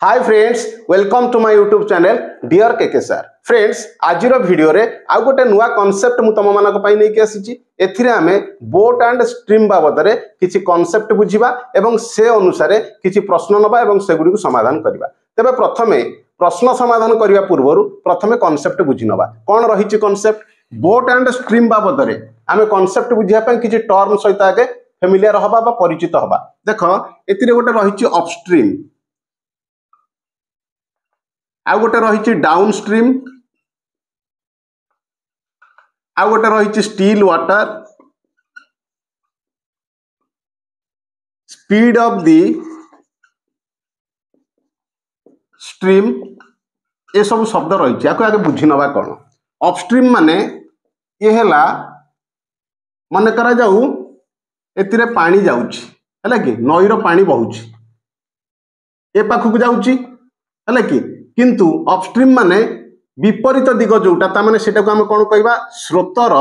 Hi friends, welcome to my YouTube channel dear KK sir. Friends, आज video रे आउ गोटे नुआ कॉन्सेप्ट मु तुम मानक पई नै के आसी एथिरे आमे बोट एंड स्ट्रीम बाबद रे किछि कॉन्सेप्ट बुझिबा एवं से अनुसार किछि प्रश्न नबा एवं से गुडी को समाधान करबा। तबे प्रथमे प्रश्न समाधान करबा पूर्वरु प्रथमे कॉन्सेप्ट बुझि नबा। कोन रहिछि कॉन्सेप्ट बोट एंड स्ट्रीम बाबद रे आमे कॉन्सेप्ट बुझिया पई किछि टर्म सहित आगे फेमिलियर हबा बा परिचित हबा। देखो एथिरे गोटे रहिछि अपस्ट्रीम, आ गोटे रही डाउन स्ट्रीम, आ गोटे रही still water, speed of the stream, ये सब शब्द रही आगे बुझी नवा। कौन अपस्ट्रीम माने ये हैला मन करा जाऊ एतिरे पानी जाउची हैला कि नईर पानी बहुची ए पाखक जाउची हैला कि, किंतु अपस्ट्रीम माने विपरीत दिग जोटा ता माने सेटा को हम कोन कहबा स्रोतर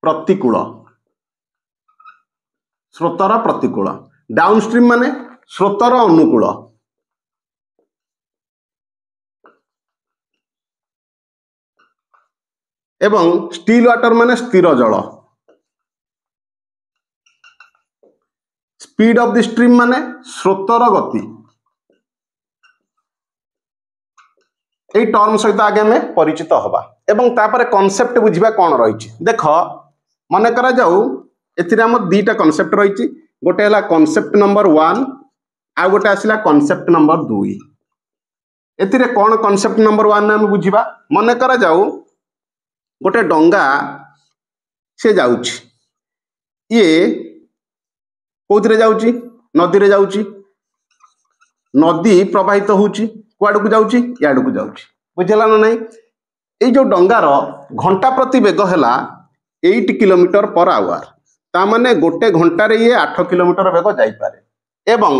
प्रतिकूल। स्रोतर प्रतिकूल। डाउन स्ट्रीम माने स्रोतर अनुकूल। एवं स्टिल वाटर माने स्थिर जल। स्पीड ऑफ द स्ट्रीम माने स्रोतर गति। এই टर्म सहित आगे हमें परिचित हवा एवं तापर कॉन्सेप्ट बुझिबा कोन रही। देख मन करा जाऊ एथिरे हम दीटा कॉन्सेप्ट रही। गोटे हला कॉन्सेप्ट नंबर 1 आ गोटे आसिला कॉन्सेप्ट नंबर 2। एथिरे कोन कॉन्सेप्ट नंबर 1 हम बुझिबा। मन करा जाऊ गोटे डंगा से जाउची, ये कोथिरे जाउची नदी रे जाउची, नदी प्रवाहित होउची कुआड़ को जाउची याड को जाउची, बुझला ना नहीं। ए जो डंगार घंटा प्रति वेग हैला 8 किलोमीटर पर आवर, ता माने गोटे घंटा रे ये 8 किलोमीटर वेग जाई पारे। एवं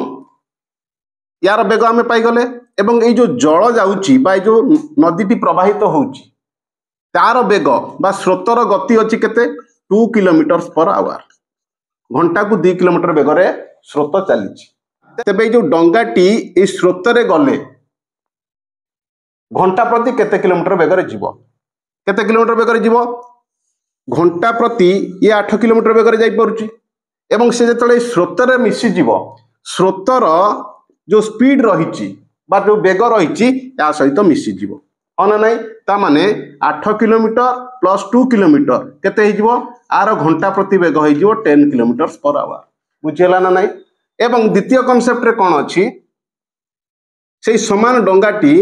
यार वेग हमें पाई गले एवं ए जो जल जाउची बा जो नदीटी प्रवाहित होउची तार वेग बा स्रोतर गति अछि केते 2 किलोमीटर पर आवर। घंटा को 2 किलोमीटर वेग रे स्रोत चलीची। तेबे जो डंगाटी ए स्रोत रे गले घंटा प्रति केते किलोमीटर वेग रे जीवो, केते किलोमीटर वेग रे जीवो, घंटा प्रति ये 8 किलोमीटर वेग रे जाई परुची। एवं से जेतले स्रोत रे मिसी जीवो, स्रोतर जो स्पीड रहिची बा जो वेग रहिची या सहित मिसी जीवो अन नाही। ता माने 8 किलोमीटर प्लस 2 किलोमीटर केते हे जीवो, आर घंटा प्रति वेग हे जीवो 10 किलोमीटर पर आवर, बुझिला ना नाही। एवं द्वितीय कांसेप्ट रे कोन अछि, सेही समान डंगाटी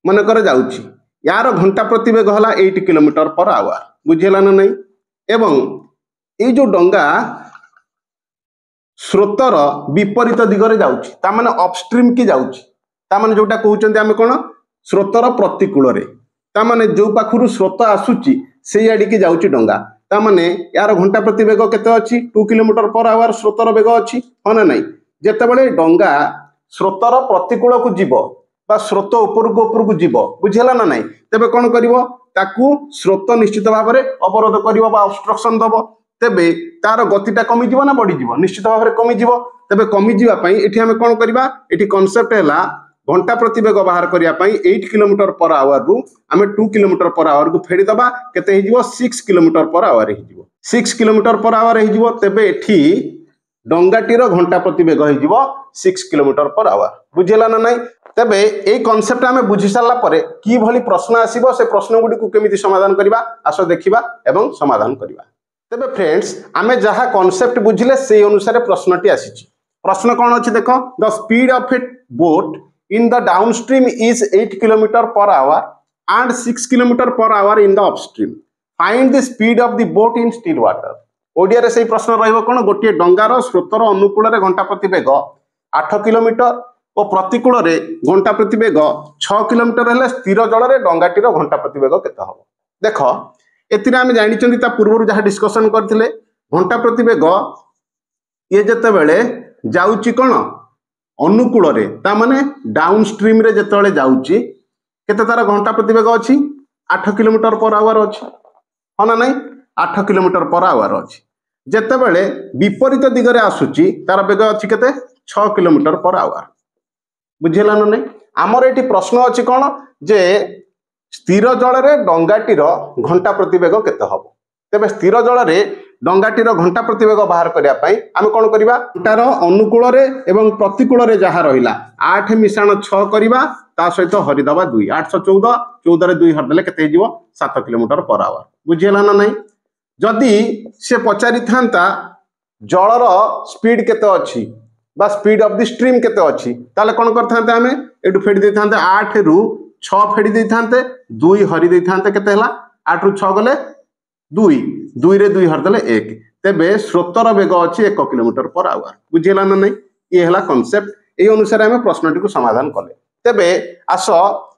मन कर जाउची, यार घंटा प्रति वेग हला 8 किलोमीटर पर आवर, बुझिला ना नहीं। एवं ए जो डंगा स्रोतर विपरीत दिगरे जाउची, ता माने अपस्ट्रीम की जाउची, ता माने जोटा कहउचंती आमे कोन स्रोतर प्रतिकूल रे, ता माने जो पाखुरु स्रोत आसुची सेई आडी की जाउची डंगा, ता माने यार घंटा प्रति वेग केते अछि 2 किलोमीटर पर आवर स्रोतर वेग अछि हना नाही। जेतेबेले डंगा स्रोतर प्रतिकूल को जीवो बा स्रोत ऊपर को जीवो, बुझिला ना नहीं। तेबे कोन करिवो, ताकू स्रोत निश्चित भाव में अवरोध करिवो बा ऑब्स्ट्रक्शन दबो, तेबे तार गतिटा कमी जीवो ना बढ़ी जीवो, निश्चित भाव में कमी जीवो। तेबे कमी जीवा पई एठी हमें कोन करिबा, एठी कांसेप्ट हैला घंटा प्रति वेग बाहर करिया पई 8 किलोमीटर पर आवर रु हमें 2 किलोमीटर पर आवर को फेडी दबा, केते हे जीवो 6 किलोमीटर पर आवर हे जीवो, 6 किलोमीटर पर आवर हे जीवो। तेबे एठी डंगाटीर घंटा प्रति वेग हे जीवो 6 किलोमीटर पर आवर, बुझिला ना नहीं। तेबे ए कांसेप्ट हमें बुझी सारला परे की भली प्रश्न आसीबो, से प्रश्न गुडी को केमिति समाधान करिबा आसो देखिबा एवं समाधान करिबा। तेबे फ्रेंड्स, आमे जहा कांसेप्ट बुझिले सेई अनुसार प्रश्नटी आसीची। प्रश्न कोन अछि देखो, the speed of A boat in the downstream is 8 kilometre per hour and 6 kilometre per hour in the upstream, find the speed of the boat in still water. Odia रे सेई प्रश्न रहइबो कोन, गोटे डंगार स्रोतर अनुकूल रे घंटा प्रति वेग 8 किलोमीटर और प्रतिकूल रे घंटा प्रति वेग 6 किलोमीटर हेले स्थिर जल रे डंगाटीर घंटा प्रति वेग केते हबो। देखो एतिरे आमे जानि चंदी ता पूर्वरु जहा डिस्कशन करथिले, घंटा प्रति वेग ये जते बेले जाउची कोन अनुकूल रे, ता माने डाउन स्ट्रीम रे जते बेले जाउची केते तार घंटा प्रति वेग अछि 8 किलोमीटर पर आवर अछि हना नाही, 8 किलोमीटर पर आवर अछि। जेतेबेले विपरीत दिगरे आसुची तार वेग अछि केते 6 किलोमीटर पर आवर बुझेला ना नहीं आमर ये प्रश्न अच्छी कौन जे स्थिर जल में डंगाटीर घंटा प्रतिवेग केते हम तेज स्थिर जल में डंगाटीर घंटा प्रतिवेग बाहर करने आम कौन करवा घंटार अनुकूल एवं प्रतिकूल जहाँ रहा 8 मिशाण 6 करवा ता सहित हरिदबा 2 814 14 2 हरदेले केते हो 7 किलोमीटर पर आवर बुझेला ना नहीं जदि से पचारि था जलर स्पीड केते अच्छी बा स्पीड ऑफ द स्ट्रीम केते अच्छी ताले कौन करते आम एटू फेडी देते 8 रु 6 फेडी देते 2 हरि देते केते 8 रु 6 गले 2 2 रे 2 हरदेले 1 तेबे स्रोतर वेग अच्छी 1 किलोमीटर पर आवर बुझेला ना नहीं ये है कॉन्सेप्ट ये अनुसार आम प्रश्नटी को समाधान कले तेबे आस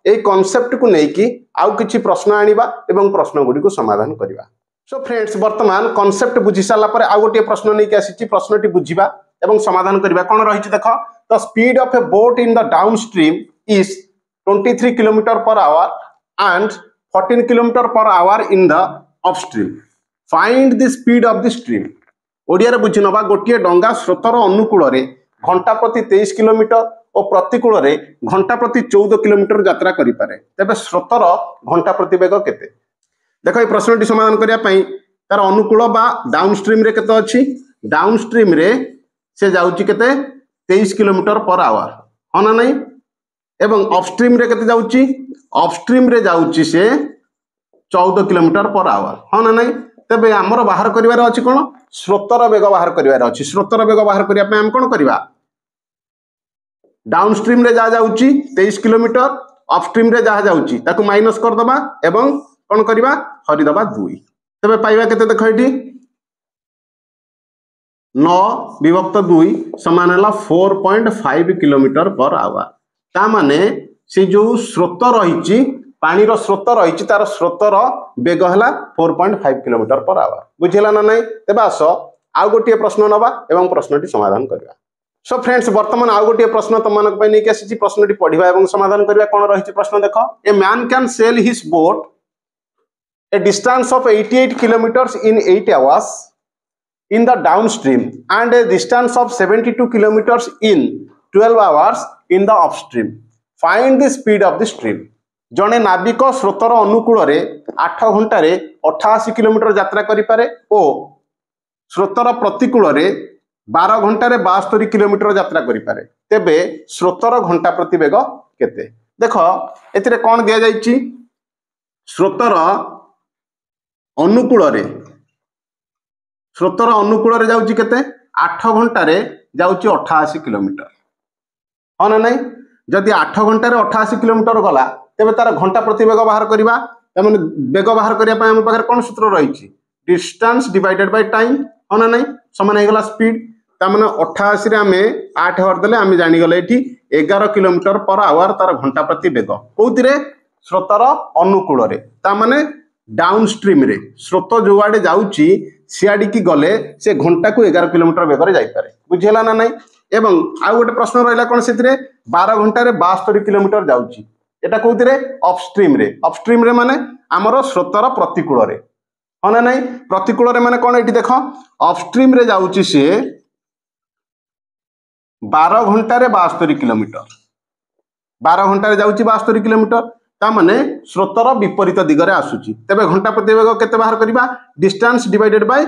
ये कॉन्सेप्ट को लेकिन आउ किछि प्रश्न आनिबा एवं प्रश्न गुडी को समाधान करिबा सो फ्रेंड्स वर्तमान कॉन्सेप्ट बुझी साला पर आउ गोटे प्रश्न नहीं आसी प्रश्नटी बुझिबा एवं समाधान करिबा कोन रहिछि देख the speed of A boat in the down stream is 23 kilometre per hour and 14 kilometre per hour in the upstream find the speed of the stream Odia रे बुझि नबा गोटे डंगा स्रोतर अनुकूल रे घंटा प्रति 23 किलोमीटर और प्रतिकूल रे घंटा प्रति 14 किलोमीटर यात्रा करि पारे तबे स्रोतर घंटा प्रति वेग केते देखो ये प्रश्नटी समाधान करिया पई तार अनुकूल बा डाउन स्ट्रीम रे केते अछि डाउन स्ट्रीम रे से जाउची केते 23 किलोमीटर पर आवर हो ना नहीं एवं अपस्ट्रीम रे केते जाउची अपस्ट्रीम रे जाउची से 14 किलोमीटर पर आवर हो ना नहीं तबे हमर बाहर करिवार अछि कोन स्रोतर वेग बाहर करिवार अछि स्रोतर वेग बाहर करिया पे हम कोन करबा डाउन स्ट्रीम रे जा जाउची 23 किलोमीटर अपस्ट्रीम रे जा जाउची ताकू माइनस कर दबा एवं कोन करबा हरि दबा 2 तबे पाइबा केते देखो एठी 9 विभक्त 2 समान है 4.5 किलोमीटर पर आवर ता माने से जो स्रोत रही पानी स्रोत रही तार स्रोतर वेग है 4.5 किलोमीटर पर आवर बुझेला ना नहीं तेज आस आउ गोटे प्रश्न नवा एवं प्रश्नटी समाधान करवा सो फ्रेंड्स वर्तमान आउ गोटे प्रश्न तुम नहीं आसी प्रश्नटी पढ़ा और समाधान करवा कौन रही प्रश्न देख a man can sell his boat a distance of 88 kilometers in 8 hours in the downstream and a distance of 72 kilometers in 12 hours in the upstream. Find the speed of the stream. जड़े नाविक स्रोतर अनुकूल 8 घंटे 88 kilometre यात्रा करें और स्रोतर प्रतिकूल 12 घंटे 72 kilometre यात्रा करें तेबे स्रोतर घंटा प्रति वेग केते देख ए कौन दि जाइए स्रोतर अनुकूल जाउची केते 8 घंटे जाउची 88 किलोमीटर हाँ ना नहीं जदि 8 घंटे 88 किलोमीटर गला तेबे तार घंटा प्रति वेग बाहर करबा माने वेग बाहर करिया पय हम पाखर कोन सूत्र रही डिस्टेंस डिवाइडेड बाय टाइम हाँ ना नहीं समान हो गला स्पीड ता माने 88 रे आमे 8 हर देले आमे जानि गले एठी 11 किलोमीटर पर आवर तार घंटा प्रति वेग कोउतिरे स्रोतर अनुकूल रे ता माने डाउन स्ट्रीम रे स्रोत जो आड़े जाउची सियाडी की गले से घंटा को 11 किलोमीटर वेग जाई पारे बुझेला ना नहीं एवं आउ गोटे प्रश्न रहिला कोन सेतिरे 12 घंटा रे 72 किलोमीटर जाउची एटा कोउतिरे अपस्ट्रीम रे माने हमरो स्रोतर प्रतिकूल रे हाँ ना नहीं प्रतिकूल रे माने कोन एठी देखो अपस्ट्रीम रे जाउची से 12 घंटा रे 72 किलोमीटर 12 घंटा रे जाउची 72 किलोमीटर ता माने स्रोतर विपरीत दिगरे आसुची तेबे घंटा प्रति वेग केते बाहर करबा डिस्टेंस डिवाइडेड बाय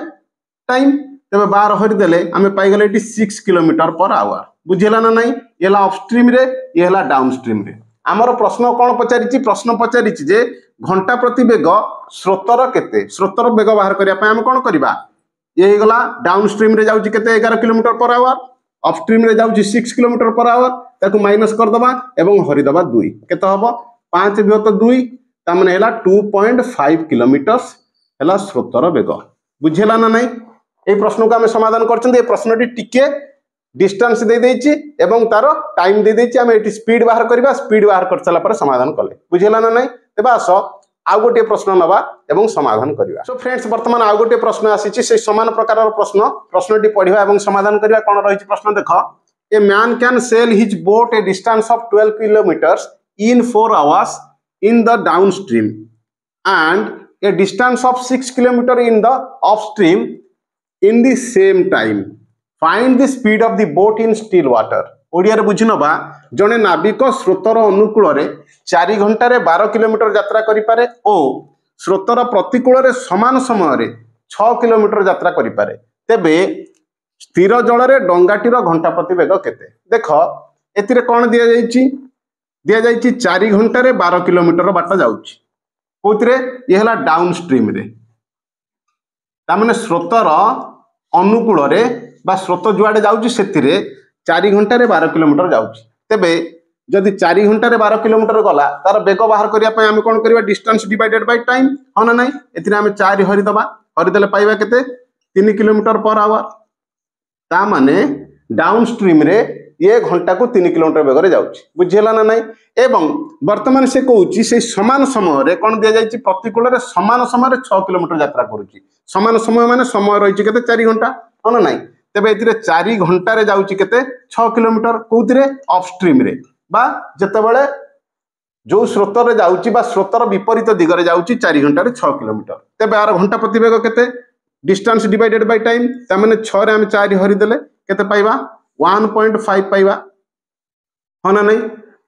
टाइम तेबे 12 हरि देले आमे पाई गले एटी 6 किलोमीटर पर आवर बुझेला ना नहीं येला अपस्ट्रीम रे येला डाउनस्ट्रीम रे हमर प्रश्न कोन पचारिची प्रश्न पचारिची जे घंटा प्रति वेग स्रोतर केते स्रोतर वेग बाहर करिया पय हम कोन करबा ये गला डाउनस्ट्रीम रे जाउची केते 11 किलोमीटर पर आवर अपस्ट्रीम रे जाउची 6 किलोमीटर पर आवर ताकू माइनस कर दबा एवं हरि दबा 2 केते हबो 5 विभक्त 2 तामने हैला 2.5 किलोमीटर हैला स्रोतर वेग बुझेला ना नहीं ए प्रश्न को हमें समाधान करछन ए प्रश्नटी टिके डिस्टेंस दे देछि एवं तारो टाइम दे देछि हम एटी स्पीड बाहर करबा स्पीड बाहर कर चला पर समाधान कले बुझेला ना नहीं तेबा आस आउ गोटे प्रश्न नबा एवं समाधान करबा सो फ्रेंड्स वर्तमान आउ गोटे प्रश्न आसीछि से समान प्रकार प्रश्नटी पढ़िबा एवं समाधान करबा कोन रहिछि प्रश्न देखो a man can sell his boat A distance of 12 kilometres in 4 hours in the downstream and a distance of 6 kilometers in the upstream in the same time. Find the speed of the boat in still water Odia रे बुझी नबा जने नाविक स्रोतर अनुकूल रे 4 घंटा रे 12 kilometre यात्रा करि पारे ओ स्रोतर प्रतिकूल रे समान समय रे 6 किलोमीटर यात्रा करि पारे तेबे स्थिर जल रे डंगाटीर घंटा प्रति वेग केते देख एतिरे कोन दिया जाइछि 4 घंटा रे 12 किलोमीटर बाट जाउछि कोथिरे ये हला डाउन स्ट्रीम रे ता माने स्रोतर अनुकूल रे बा स्रोत जुआडे जाउछि सेतिरे 4 घंटा रे 12 किलोमीटर जाउछि तेबे जदि 4 घंटा रे 12 किलोमीटर गला तार बेग बाहर करिया पय हम कोन करिवा डिस्टेंस डिवाइडेड बाय टाइम होना नाही एतिरे हम 4 हरि देले पाइबा केते 3 किलोमीटर पर आवर ता माने डाउन स्ट्रीम रे ये घंटा को 3 किलोमीटर बेग रे जाउछि बुझियला ना नाही एवं वर्तमान से कहूछि से समान समय रे कोन दिया जाइछि प्रतिकूल रे समान समय रे 6 किलोमीटर यात्रा करूछि समान समय माने समय रहिछि केते 4 घंटा होना नाही तेबे एतिरे 4 घंटा रे जाउछि केते 6 किलोमीटर कोउतिरे अपस्ट्रीम रे बा जतेबेले जो स्रोत रे जाउछि बा स्रोतर विपरीत दिग रे जाउछि 4 घंटा रे 6 किलोमीटर तेबे आर घंटा प्रति वेग केते डिस्टेंस डिवाइडेड बाय टाइम ता माने 6 रे हम 4 हरि देले केते पाइबा 1.5 पाइबा होना नहीं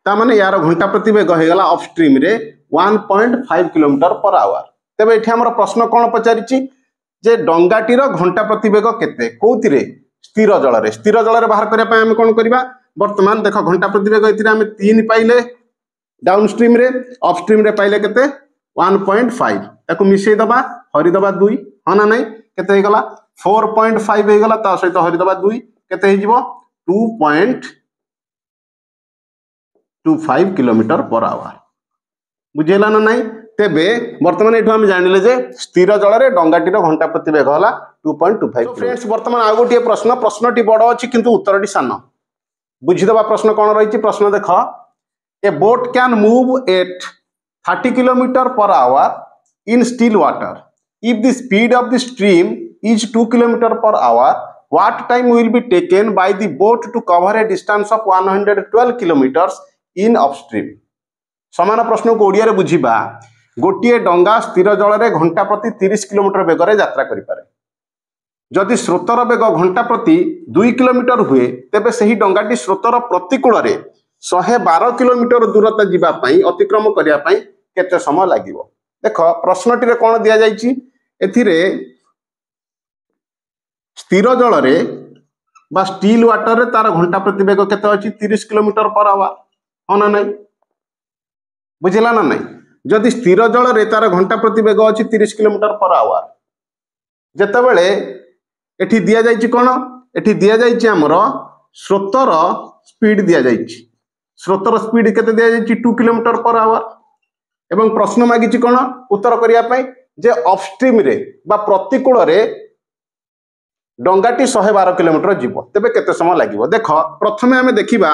ता माने यार घंटा प्रति वेग हे गला अपस्ट्रीम रे 1.5 किलोमीटर पर आवर तेबे एठी हमर प्रश्न कोन पचारिछि जे डंगाटीर घंटा प्रति वेग केते कोउतिरे स्थिर जल रे बाहर करिया पय हम कोन करिबा वर्तमान देखो घंटा प्रति वेग एथिरे हम 3 पाइले डाउन स्ट्रीम रे अपस्ट्रीम रे पाइले केते 1.5 ताको मिसै दबा हरि दबा 2 होना नहीं केते हे गला 4.5 हे गला ता सहित हरि दबा 2 केते हे जिवो 2.25 किलोमीटर पर आवर बुझेला ना नहीं तेबे वर्तमान एठो हम जानिले जे स्थिर जल रे डंगाटीर घंटा प्रति वेग होला 2.25 फ्रेंड्स वर्तमान आ गोटिए प्रश्नटी बड़ अछि किंतु उत्तरटी सान बुझी दबा प्रश्न कोन रहिछि प्रश्न देखो ए boat can move at 30 kilometre per hour in still water if the speed of the stream is 2 kilometer per hour what time will be taken by the boat to cover a distance of 112 kilometers in upstream समान प्रश्न को ओडिया रे बुझिबा गोटिए डंगा स्थिर जल रे घंटा प्रति 30 किलोमीटर बेग रे यात्रा करि पारे जदि स्रोतर बेग घंटा प्रति 2 किलोमीटर हुए तेबे सही डंगाटी स्रोतर प्रतिकूल रे 112 किलोमीटर दूरता जिबा पई अतिक्रम करिया पई केते समय लागिवो देखो प्रश्नटी रे कोन दिया जाइछि एथिरे स्थिर जल रे बा स्टील वाटर रे तार घंटा प्रति वेग केते अछि 30 किलोमीटर पर आवर होना नहीं बुझिला ना नहीं जदि स्थिर जल रे तार घंटा प्रति वेग अछि 30 किलोमीटर पर आवर जेतेबेले एठी दिया जाइछि कोन एठी दिया जाइछि हमर स्रोतर स्पीड दिया जाइछि स्रोतर स्पीड केते दिया जाइछि 2 किलोमीटर पर आवर एवं प्रश्न मागिछि कोन उत्तर करिया पई जे अपस्ट्रीम रे बा प्रतिकूल रे डंगाटी 112 किलोमीटर जीवो तेबे केते समय लागिवो देखो प्रथमे हमें देखिबा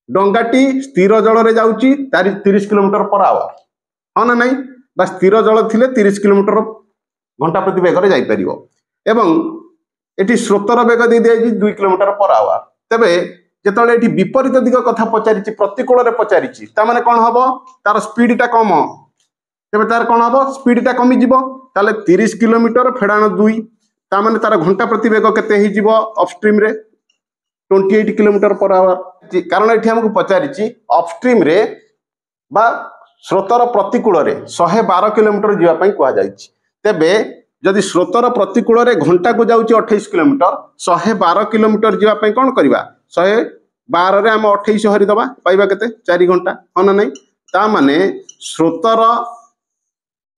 डंगाटी स्थिर जल रे जाउची 30 किलोमीटर पर आवर होना नहीं बा स्थिर जल थिले 30 किलोमीटर घंटा प्रति वेग रे जाई परिवो एवं एठी स्रोतर वेग दे दियाजी 2 किलोमीटर पर आवर तेबे जेतले एठी विपरीत दिग कथा पचारिछि प्रतिकूल रे पचारिछि ता माने कोन हबो तार स्पीड टा कम तेबे तार कोन हबो स्पीड टा कमी जिवो ताले 30 किलोमीटर फेडाण 2 ता माने तार घंटा प्रति वेग केते हि जिवो अपस्ट्रीम रे 28 किलोमीटर पर आवर कारण एठी हमकु पचारिछि अपस्ट्रीम रे बा स्रोतर प्रतिकूल रे 112 किलोमीटर जीवा पई कुआ जाइछि तेबे जदि स्रोतर प्रतिकूल रे घंटा को जाउछि 28 किलोमीटर 112 किलोमीटर जीवा पई कोन करबा 112 रे हम 28 हरि दबा पाइबा केते 4 घंटा होना नहीं ता माने स्रोतर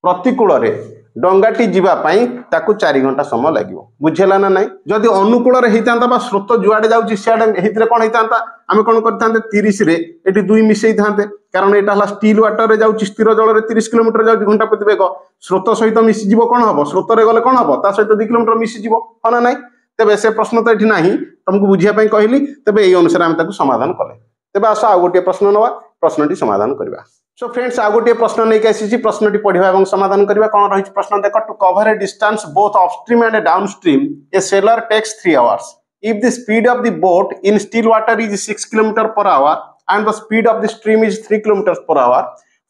प्रतिकूल रे डंगाटी जीवा पई ताकू 4 घंटा समय लागिवो बुझेला ना नहीं जदि अनुकूल रे हेतांता बा स्रोत जुआडे जाउछि सियाडे हेतिरे कोन हेतांता हम कोन करथांते 30 रे एटी 2 मिसै थांते कारण एटा हला स्टील वाटर रे जाउछि स्थिर जल रे 30 किलोमीटर जाउछि घंटा प्रति वेग स्रोत सहित मिसि जीवो कोन हबो स्रोत रे गले कोन हबो ता सहित 2 किलोमीटर मिसि जीवो होना नहीं तेबे से प्रश्न तो एठी नाही तुमको बुझिया पई कहली तेबे एई अनुसार हम ताकू समाधान कले तेबे आसो आ गोटे प्रश्न नवा प्रश्नटी समाधान करबा सो फ्रेंड्स आ गोटे प्रश्न नै कैसी प्रश्नटी पढ़िबा एवं समाधान करबा कोन रहि प्रश्न देखो to cover a distance both upstream and downstream a sailor takes 3 hours if the speed of the boat in still water is 6 km per hour and the speed of the stream is 3 km per hour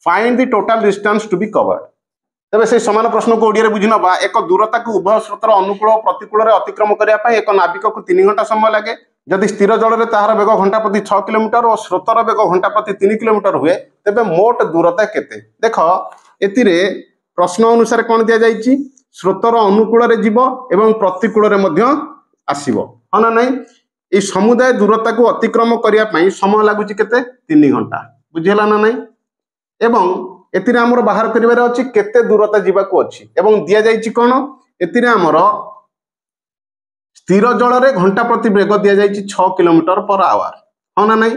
find the total distance to be covered तेबे से समान प्रश्न को ओडिया रे बुझि नबा एक दूरता को उभय स्रोतर अनुकूल और प्रतिकूल रे अतिक्रम करिया पय एक नाविक को 3 घंटा समय लागे जदि स्थिर जल रे ताहार वेग घंटा प्रति 6 किलोमीटर और स्रोतर वेग घंटा प्रति 3 किलोमीटर हुए तेबे मोट दूरता केते देखो एतिरे प्रश्न अनुसार कोन दिया जाईची स्रोतर अनुकूल रे जीव एवं प्रतिकूल रे मध्य आसीबो हना नै ए समुदाय दूरता को अतिक्रम करिया पय समय लागुची केते 3 घंटा बुझिला ना नै एवं एतिरे हमर बाहर करिवार अछि केते दूरता जीवाको अछि एवं दिया जाईची कोन एतिरे हमर स्थिर जल रे घंटा प्रति वेग दिया जाईची 6 किलोमीटर पर आवर हना नै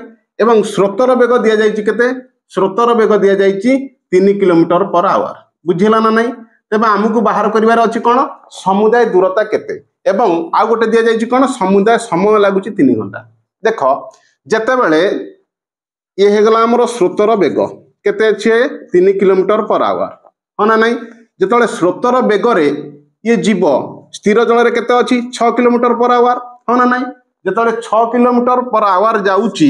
एवं स्रोतर वेग दिया जाईची केते स्रोतर वेग दिया जाईची 3 किलोमीटर पर आवर बुझिला ना नै तेबे हमकु बाहर करिवार अछि कोन समुदाय दूरता केते एवं आ गोटे दिया जाईची कोन समुदाय समय लागुची 3 घंटा देखो जते बेले ये हेगला हमर स्रोतर वेग केते छे 3 किलोमीटर पर आवर हना नै जेतले स्रोतर वेग रे ये जीव स्थिर जल रे केते अछि 6 किलोमीटर पर आवर हना नै जेतले 6 किलोमीटर पर आवर जाउची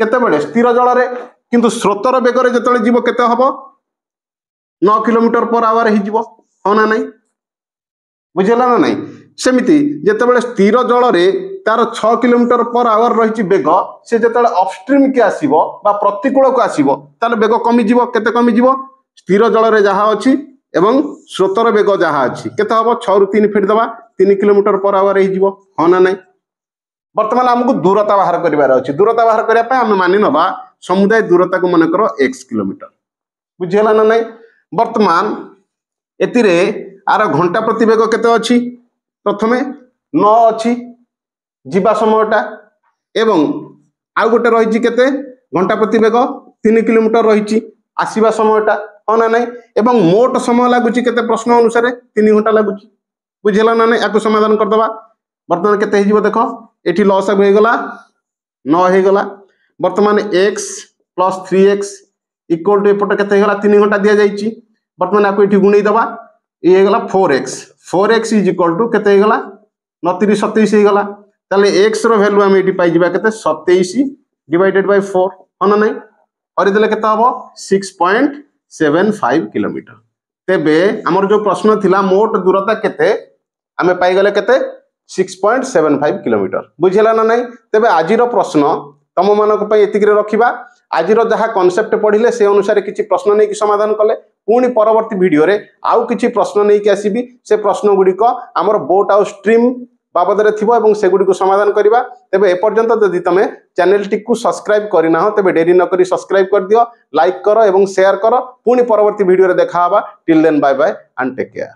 केते बेले स्थिर जल रे किंतु स्रोतर वेग रे जेतले जीव केते हबो 9 किलोमीटर पर आवर हि जीव हना नै बुझिला ना नै सेमिति जेते बेले स्थिर जल रे तार 6 किलोमीटर पर आवर रही वेग से जेतले अपस्ट्रीम के आसीबो बा प्रतिकूल को आसीबो ताले वेग कमी जीवो केते कमी जीवो स्थिर जल रे जहा अछि एवं स्रोतर वेग जहा अछि केते हबो 6 रु 3 फीट दबा 3 किलोमीटर पर आवर हि जीवो हना नै वर्तमान हमकु दूरता बाहर करिवार अछि दूरता बाहर करिया पय हम मानि नबा समुदाय दूरता को मन करो x किलोमीटर बुझिला ना नै वर्तमान एतिरे आर घंटा प्रति वेग केते अछि प्रथमे 9 अछि जीवा समयटा एवं आउ गोटे रही केते घंटा प्रति वेग 3 किलोमीटर रही आसीबा समयटा हना नै एवं मोट समय लागुची केते प्रश्न अनुसार 3 घंटा लागुची बुझिला ना नै याको समाधान कर दबा वर्तमान केते हे जीवो देखो एठी लॉस हो गला 9 हे गला वर्तमान x + 3x = एपट केते हे गला 3 घंटा दिया जाईची वर्तमान याको एठी गुणै दबा ए हे गला 4x = केते हे गला 29 27 हे गला ताले x रो वैल्यू हम एठी पाई जिबा केते 27 / 4 हना नै और देले केते हबो 6.75 किलोमीटर तेबे हमर जो प्रश्न थिला मोट दूरता केते हमें पाई गले केते 6.75 किलोमीटर बुझिला ना नै तेबे आजिरो प्रश्न तम मानक पय एतिकरे रखिबा आजिरो जहा कांसेप्ट पढिले से अनुसार किछि प्रश्न नै कि समाधान कले पुनी परवर्ती वीडियो रे आउ किछि प्रश्न नै कि आसीबी से प्रश्न गुडी को हमर बोट आउ स्ट्रीम बाबद रे थिबो एवं से गुडी को समाधान करिबा तेबे ए पर्यंत जदि तमे चैनल टी को सब्सक्राइब करिना हो तेबे देरी न करी सब्सक्राइब कर दियो लाइक करो एवं शेयर करो पुनी परवर्ती वीडियो रे देखा हबा till then bye bye and take care.